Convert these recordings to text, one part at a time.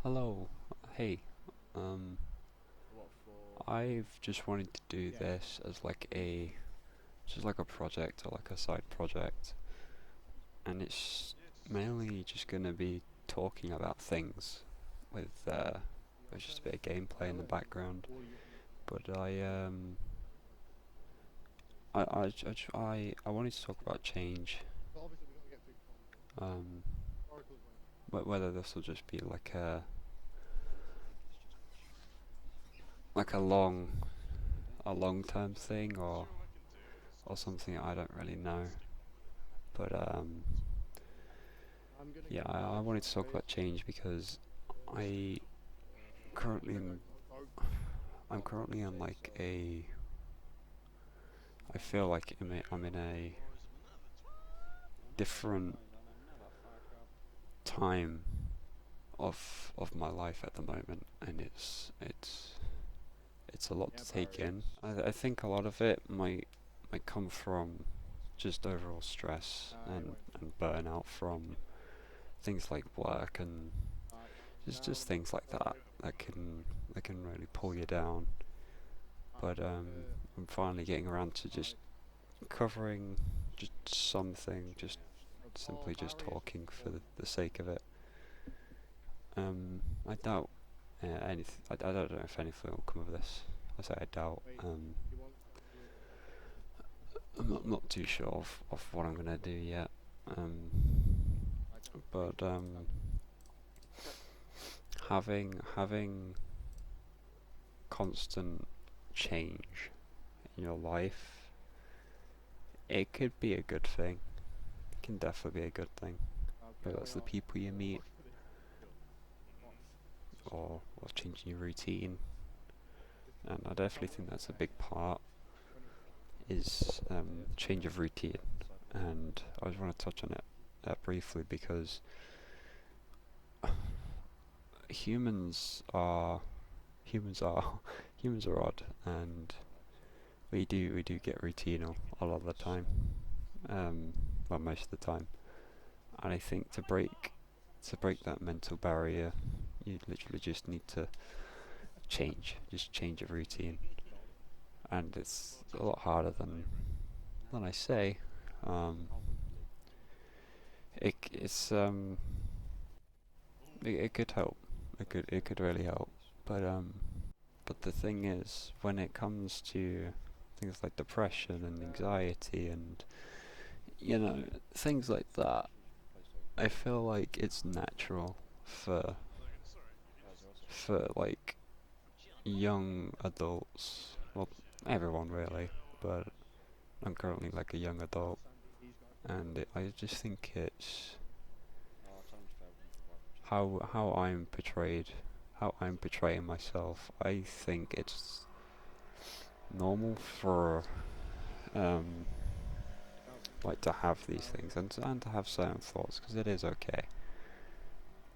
Hello, hey, um, I've just wanted to do this as just like a project or like a side project, and it's mainly just gonna be talking about things with just a bit of gameplay in the background. But I wanted to talk about change, um, whether this will just be like a long term thing or something I don't really know. But yeah, I wanted to talk about change because I currently am, I'm currently on like a I feel like I'm in a different time of my life at the moment, and it's a lot to take in. I think a lot of it might come from just overall stress and burnout from things like work and just things like that that can really pull you down. But I'm finally getting around to just covering just something, just simply just talking for the sake of it. I doubt anything. I don't know if anything will come of this. I say I doubt. I'm not too sure of what I'm gonna do yet. Um, but having constant change in your life, it could be a good thing. It can definitely be a good thing. Whether that's the people you meet or changing your routine, and I definitely think that's a big part is change of routine. And I just want to touch on it briefly because humans are humans are humans are odd, and we do get routine a lot of the time. Um, well, most of the time. And I think to break that mental barrier, you literally just need to just change a routine, and it's a lot harder than I say. Um, it's it could help. It could really help. But but the thing is, when it comes to things like depression and anxiety and things like that, I feel like it's natural for like young adults. Well, everyone really, but I'm currently like a young adult, and I just think it's how I'm portrayed, how I'm portraying myself. I think it's normal for um like to have these things and to have certain thoughts because it is okay.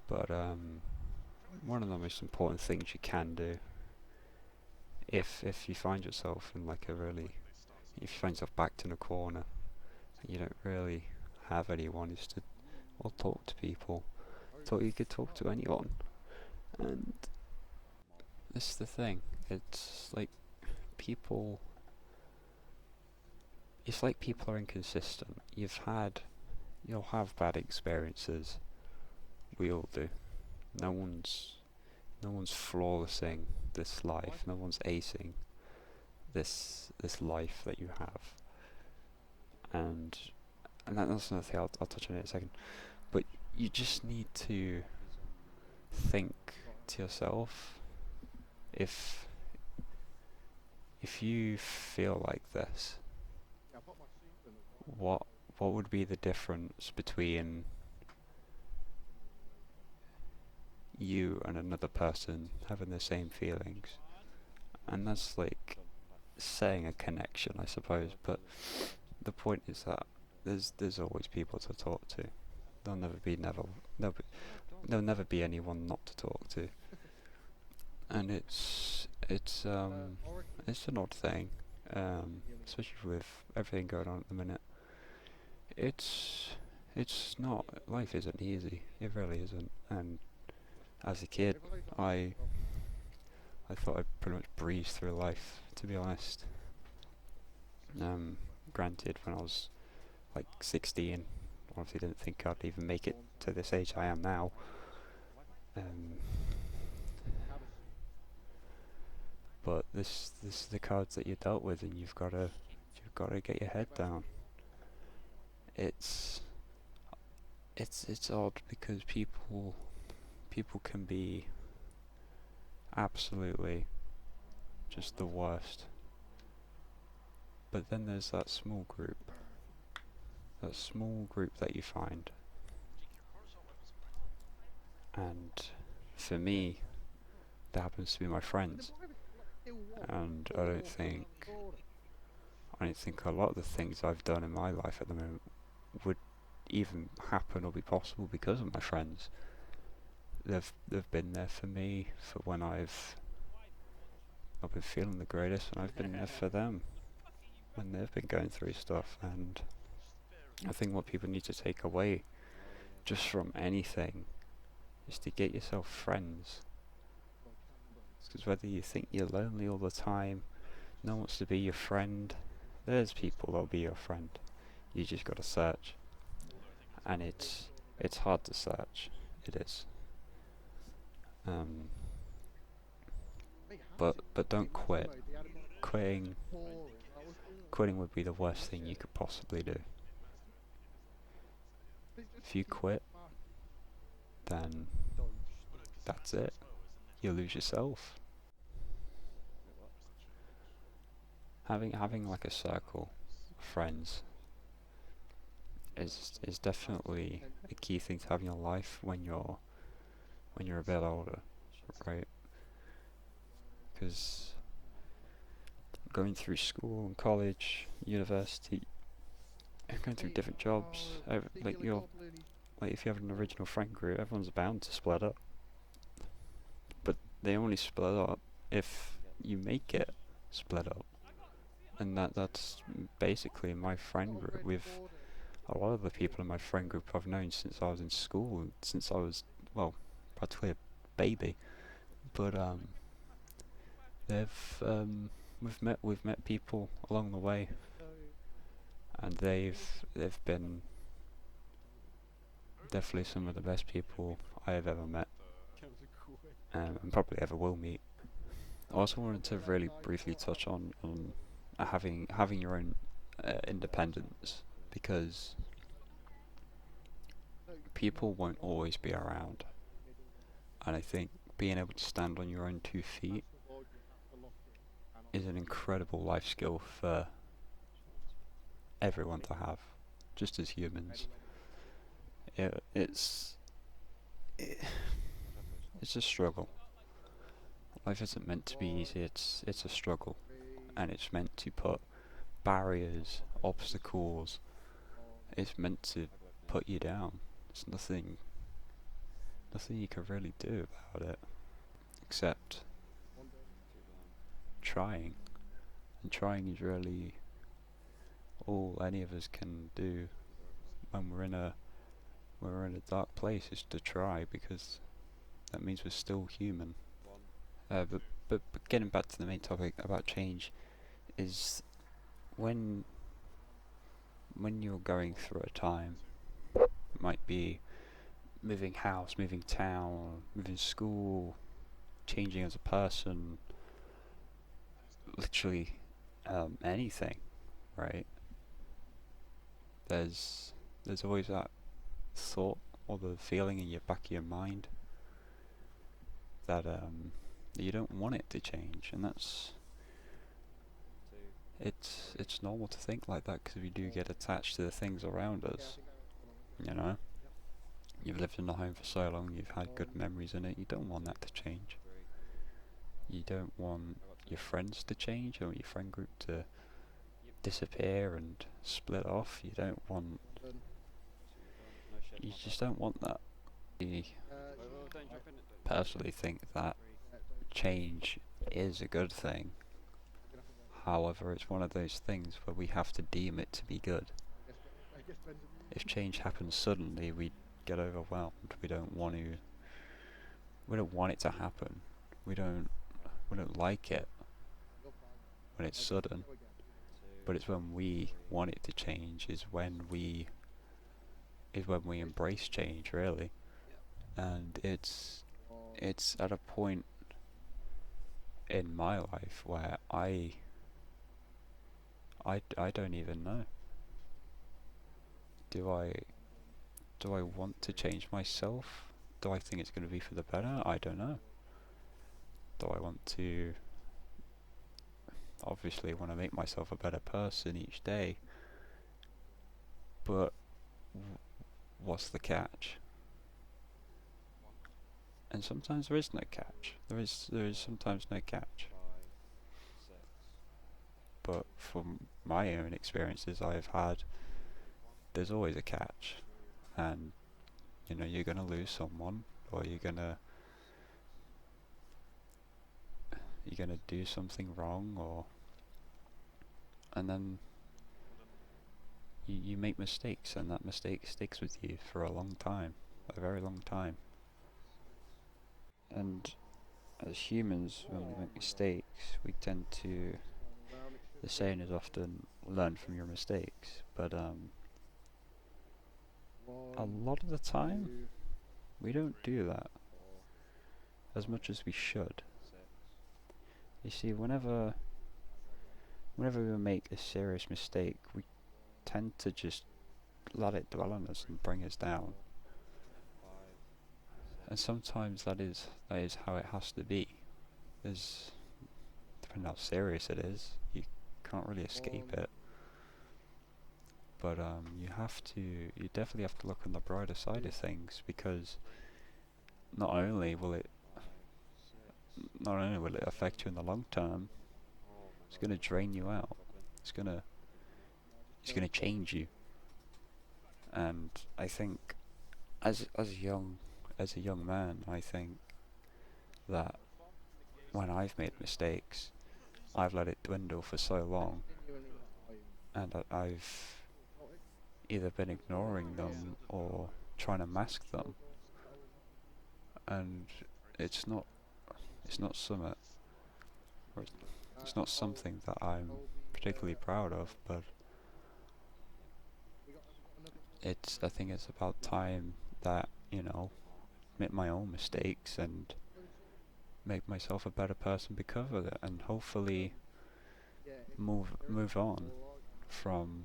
But one of the most important things you can do if you find yourself in like a really if you find yourself backed in a corner and you don't really have anyone is to or talk to people. So you could talk to anyone, and this is the thing. It's like people. It's like people are inconsistent. You'll have bad experiences. We all do. No one's no one's flawlessing this life. No one's acing this life that you have. And that's another thing. I'll touch on it in a second. But you just need to think to yourself if you feel like this, what would be the difference between you and another person having the same feelings? And that's like saying a connection, I suppose. But the point is that there's always people to talk to. There'll never be there'll never be anyone not to talk to. And it's an odd thing, especially with everything going on at the minute. It's not life isn't easy. It really isn't, and as a kid, I I thought I'd pretty much breeze through life, to be honest. Granted, when I was like 16, obviously didn't think I'd even make it to this age I am now. Um, but this is the cards that you're dealt with, and you've got to get your head down. It's it's odd because people can be absolutely just the worst. But then there's that small group that you find, and for me, that happens to be my friends. And I don't think a lot of the things I've done in my life at the moment would even happen or be possible because of my friends. They've been there for me for when I've not been feeling the greatest, and I've been there for them when they've been going through stuff. And I think what people need to take away just from anything is to get yourself friends. Because whether you think you're lonely all the time, no one wants to be your friend, there's people that'll be your friend. You just gotta search. And it's hard to search. It is. But don't quit. Quitting quitting would be the worst thing you could possibly do. If you quit, then that's it. You lose yourself. Having like a circle of friends is definitely a key thing to have in your life when you're a bit older, right? Because going through school and college, university, and going through different jobs, like if you have an original friend group, everyone's bound to split up. But they only split up if you make it split up. And that's basically my friend group. With a lot of the people in my friend group I've known since I was in school, since I was, well, practically a baby. But they've we've met people along the way, and they've been definitely some of the best people I have ever met, and probably ever will meet. I also wanted to really briefly touch on having your own independence, because people won't always be around, and I think being able to stand on your own 2 feet is an incredible life skill for everyone to have, just as humans. It's it's a struggle. Life isn't meant to be easy. It's a struggle, and it's meant to put barriers, obstacles. It's meant to put you down. There's nothing you can really do about it except trying. And trying is really all any of us can do when we're in a dark place, is to try, because that means we're still human. But getting back to the main topic about change, is when you're going through a time, it might be moving house, moving town, moving school, changing as a person, literally anything, right? There's always that thought or the feeling in your back of your mind that you don't want it to change, and it's normal to think like that, because we do get attached to the things around us. You know, you've lived in a home for so long, you've had good memories in it. You don't want that to change. You don't want your friends to change, or your friend group to disappear and split off. You just don't want that. I personally think that change is a good thing. However, it's one of those things where we have to deem it to be good. If change happens suddenly, we get overwhelmed. We don't want to we don't want it to happen. We don't we don't like it when it's sudden. But it's when we want it to change is when we embrace change, really. And it's at a point in my life where I don't even know. Do I do I want to change myself? Do I think it's going to be for the better? I don't know. Do I want to obviously want to make myself a better person each day, but what's the catch? And sometimes there is no catch. There is sometimes no catch. But from my own experiences I've had, there's always a catch, and you're gonna lose someone, or you're gonna do something wrong, or and then you make mistakes, and that mistake sticks with you for a long time, a very long time. And as humans, when we make mistakes, we tend to. The saying is often learn from your mistakes, but a lot of the time we don't do that as much as we should. You see, whenever we make a serious mistake, we tend to just let it dwell on us and bring us down. And sometimes that is how it has to be. There's depending how serious it is, you can't really escape it. But you definitely have to look on the brighter side of things, because not only will it not only will it affect you in the long term, it's going to drain you out. It's going to change you. And I think as a young man, I think that when I've made mistakes, I've let it dwindle for so long, and I've either been ignoring them or trying to mask them, and it's not it's not something or it's not something that I'm particularly proud of, but I think it's about time that make my own mistakes and make myself a better person because of it, and hopefully move on from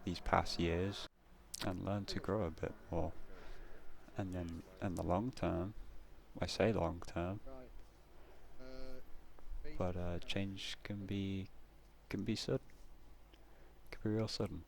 these past years and learn to grow a bit more. And then in the long term, I say long term, but change can be sudden, can be real sudden.